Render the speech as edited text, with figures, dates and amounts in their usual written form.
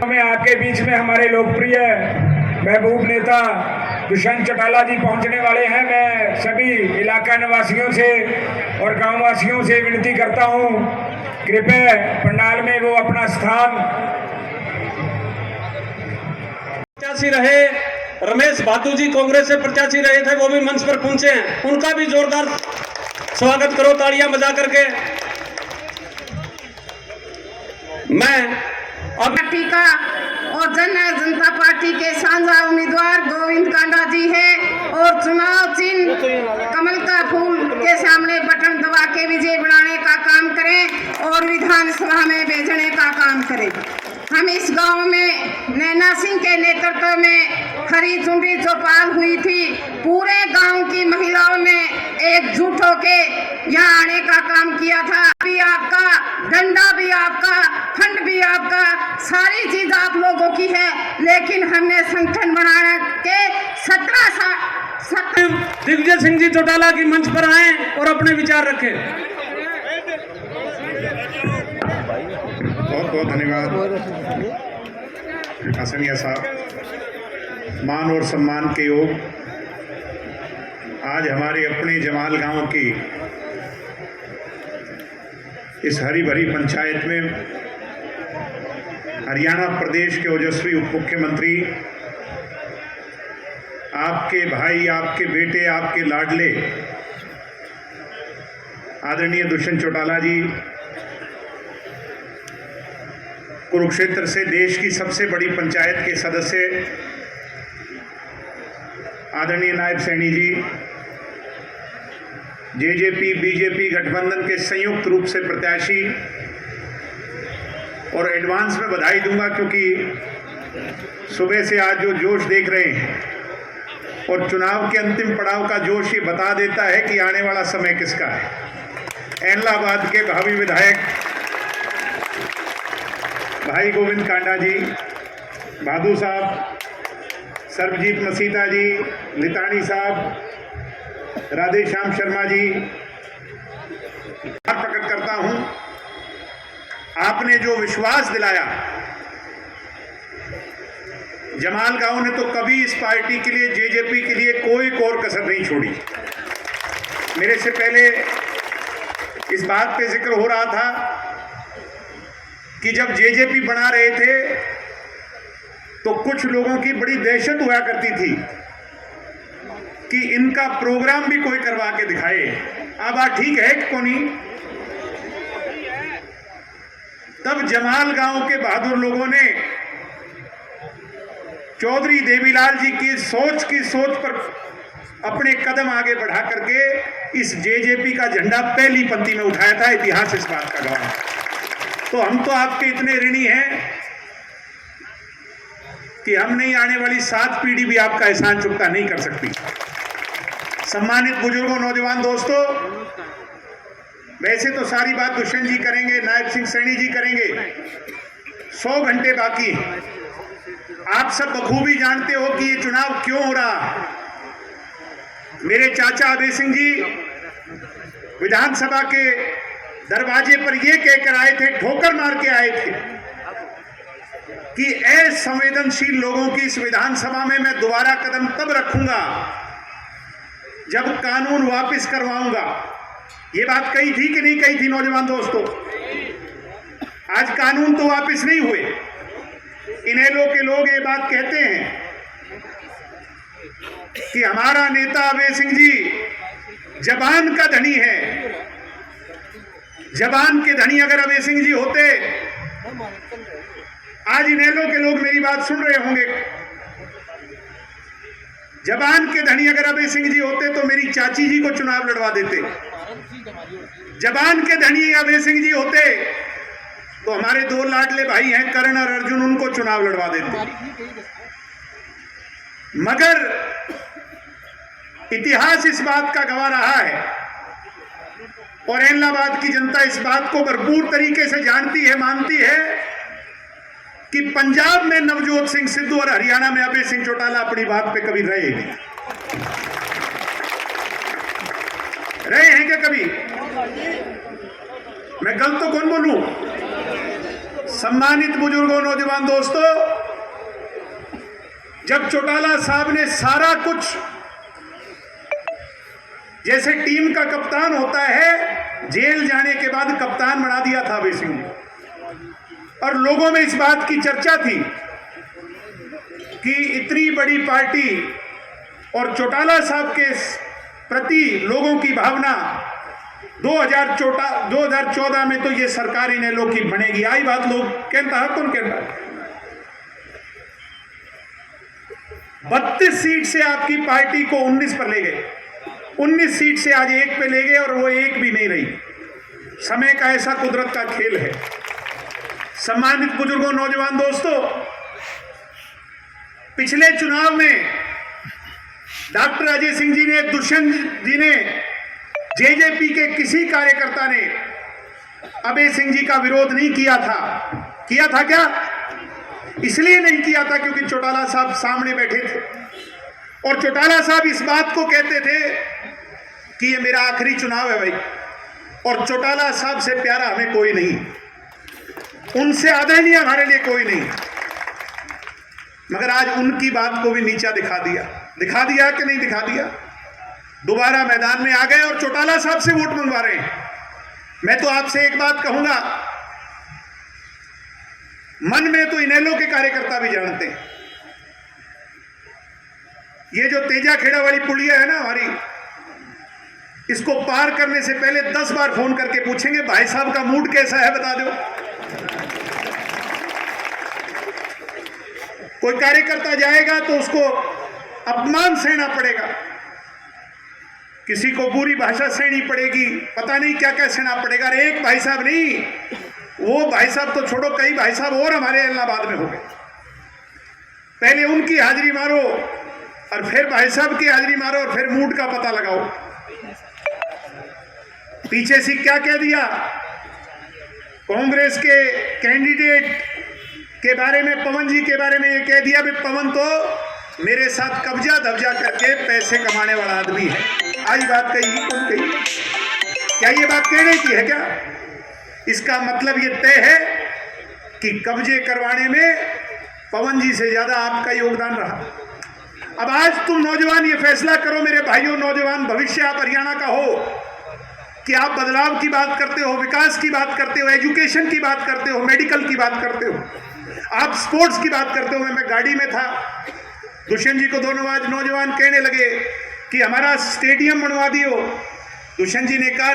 में आपके बीच में हमारे लोकप्रिय महबूब नेता दुष्यंत चौटाला जी पहुंचने वाले हैं। मैं सभी इलाका निवासियों से और गांव वासियों से विनती करता हूं, कृपया पंडाल में वो अपना स्थान। प्रत्याशी रहे रमेश भातू जी कांग्रेस से प्रत्याशी रहे थे, वो भी मंच पर पहुंचे हैं, उनका भी जोरदार स्वागत करो तालियां बजा करके। मैं पार्टी का और जनता पार्टी के साझा उम्मीदवार गोविंद कांडा जी है और चुनाव चिन्ह कमल का फूल के सामने बटन दबा के विजय बनाने का काम करें और विधानसभा में भेजने का काम करें। हम इस गांव में नैना सिंह के नेतृत्व में हरी चुनरी चौपाल हुई थी। पूरे गांव की महिलाओं ने एकजुट होके यहाँ आने का काम किया था। भी आपका, डंडा भी आपका, फंड भी आपका, सारी चीज आप लोगों की है, लेकिन हमने संगठन बनाने के 17 दिग्विजय सिंह जी चौटाला की मंच पर आए और अपने विचार रखें। बहुत बहुत धन्यवाद आसनिया साहब। मान और सम्मान के योग आज हमारे अपने जमाल गांव की इस हरी भरी पंचायत में हरियाणा प्रदेश के ओजस्वी उप मुख्यमंत्री, आपके भाई, आपके बेटे, आपके लाडले आदरणीय दुष्यंत चौटाला जी, कुरुक्षेत्र से देश की सबसे बड़ी पंचायत के सदस्य आदरणीय नायब सैनी जी, जेजेपी बीजेपी गठबंधन के संयुक्त रूप से प्रत्याशी, और एडवांस में बधाई दूंगा क्योंकि सुबह से आज जो जोश देख रहे हैं और चुनाव के अंतिम पड़ाव का जोश ये बता देता है कि आने वाला समय किसका है। एनलाबाद के भावी विधायक भाई गोविंद कांडा जी, भादू साहब, सर्वजीत मसीता जी, लितानी साहब, राधे श्याम शर्मा जी, प्रकट करता हूं, आपने जो विश्वास दिलाया, जमाल गांव ने तो कभी इस पार्टी के लिए, जेजेपी के लिए कोई कोर कसर नहीं छोड़ी। मेरे से पहले इस बात पे जिक्र हो रहा था कि जब जेजेपी बना रहे थे तो कुछ लोगों की बड़ी दहशत हुआ करती थी कि इनका प्रोग्राम भी कोई करवा के दिखाए। अब बात ठीक है कि कोनी? तब जमाल गांव के बहादुर लोगों ने चौधरी देवीलाल जी की सोच पर अपने कदम आगे बढ़ा करके इस जेजेपी का झंडा पहली पंक्ति में उठाया था। इतिहास इस बात का गवाह। तो हम तो आपके इतने ऋणी हैं कि हम नहीं, आने वाली 7 पीढ़ी भी आपका एहसान चुकता नहीं कर सकती। सम्मानित बुजुर्गों, नौजवान दोस्तों, वैसे तो सारी बात दुष्यंत जी करेंगे, नायब सिंह सैनी जी करेंगे। 100 घंटे बाकी हैं। आप सब बखूबी जानते हो कि ये चुनाव क्यों हो रहा। मेरे चाचा अभय सिंह जी विधानसभा के दरवाजे पर ये कहकर आए थे, ठोकर मार के आए थे कि असंवेदनशील लोगों की इस विधानसभा में मैं दोबारा कदम तब रखूंगा जब कानून वापस करवाऊंगा। ये बात कही थी कि नहीं कही थी नौजवान दोस्तों? आज कानून तो वापस नहीं हुए। इनेलो के लोग ये बात कहते हैं कि हमारा नेता अभय सिंह जी जबान का धनी है। जबान के धनी अगर अभय सिंह जी होते, आज इनेलो के लोग मेरी बात सुन रहे होंगे, जबान के धनी अगर अभय सिंह जी होते तो मेरी चाची जी को चुनाव लड़वा देते। जबान के धनी अभय सिंह जी होते तो हमारे 2 लाडले भाई हैं करण और अर्जुन, उनको चुनाव लड़वा देते। मगर इतिहास इस बात का गवाह रहा है और एलनाबाद की जनता इस बात को भरपूर तरीके से जानती है, मानती है कि पंजाब में नवजोत सिंह सिद्धू और हरियाणा में अभय सिंह चौटाला अपनी बात पे कभी रहे नहीं। रहे हैं क्या कभी? मैं गलत तो कौन बोलूं? सम्मानित बुजुर्गों, नौजवान दोस्तों, जब चौटाला साहब ने सारा कुछ, जैसे टीम का कप्तान होता है, जेल जाने के बाद कप्तान बना दिया था अभय सिंह ने। और लोगों में इस बात की चर्चा थी कि इतनी बड़ी पार्टी और चौटाला साहब के प्रति लोगों की भावना 2014 में तो ये सरकार इनेलो की बनेगी। आई बात लोग कहता है, कौन कहता है? 32 सीट से आपकी पार्टी को 19 पर ले गए, 19 सीट से आज 1 पे ले गए और वो 1 भी नहीं रही। समय का ऐसा कुदरत का खेल है। सम्मानित बुजुर्गों, नौजवान दोस्तों, पिछले चुनाव में डॉक्टर अजय सिंह जी ने, दुष्यंत जी ने, जेजेपी के किसी कार्यकर्ता ने अभय सिंह जी का विरोध नहीं किया था। किया था क्या? इसलिए नहीं किया था क्योंकि चौटाला साहब सामने बैठे थे और चौटाला साहब इस बात को कहते थे कि ये मेरा आखिरी चुनाव है भाई, और चौटाला साहब से प्यारा हमें कोई नहीं, उनसे आदरणीय हमारे लिए कोई नहीं। मगर आज उनकी बात को भी नीचा दिखा दिया कि नहीं दिखा दिया? दोबारा मैदान में आ गए और चौटाला साहब से वोट मंगवा रहे हैं। मैं तो आपसे एक बात कहूंगा, मन में तो इनेलो के कार्यकर्ता भी जानते हैं, ये जो तेजा खेड़ा वाली पुलिया है ना हमारी, इसको पार करने से पहले 10 बार फोन करके पूछेंगे भाई साहब का मूड कैसा है, बता दो। कोई कार्यकर्ता जाएगा तो उसको अपमान सहना पड़ेगा, किसी को बुरी भाषा सहनी पड़ेगी, पता नहीं क्या क्या सहना पड़ेगा। अरे एक भाई साहब नहीं, वो भाई साहब तो छोड़ो, कई भाई साहब और हमारे इलाहाबाद में हो गए। पहले उनकी हाजिरी मारो और फिर भाई साहब की हाजिरी मारो और फिर मूड का पता लगाओ। पीछे से क्या कह दिया कांग्रेस के कैंडिडेट के बारे में, पवन जी के बारे में ये कह दिया भी पवन तो मेरे साथ कब्जा दब्जा करके पैसे कमाने वाला आदमी है। आज बात कही, कौन कही? क्या ये बात कहने की है क्या? इसका मतलब ये तय है कि कब्जे करवाने में पवन जी से ज्यादा आपका योगदान रहा। अब आज तुम नौजवान ये फैसला करो, मेरे भाइयों नौजवान, भविष्य आप हरियाणा का हो कि आप बदलाव की बात करते हो, विकास की बात करते हो, एजुकेशन की बात करते हो, मेडिकल की बात करते हो, आप स्पोर्ट्स की बात करते हो। मैं गाड़ी में था, दुष्यंत जी को दोनों आज नौजवान कहने लगे कि हमारा स्टेडियम बनवा दियो। दुष्यंत जी ने कहा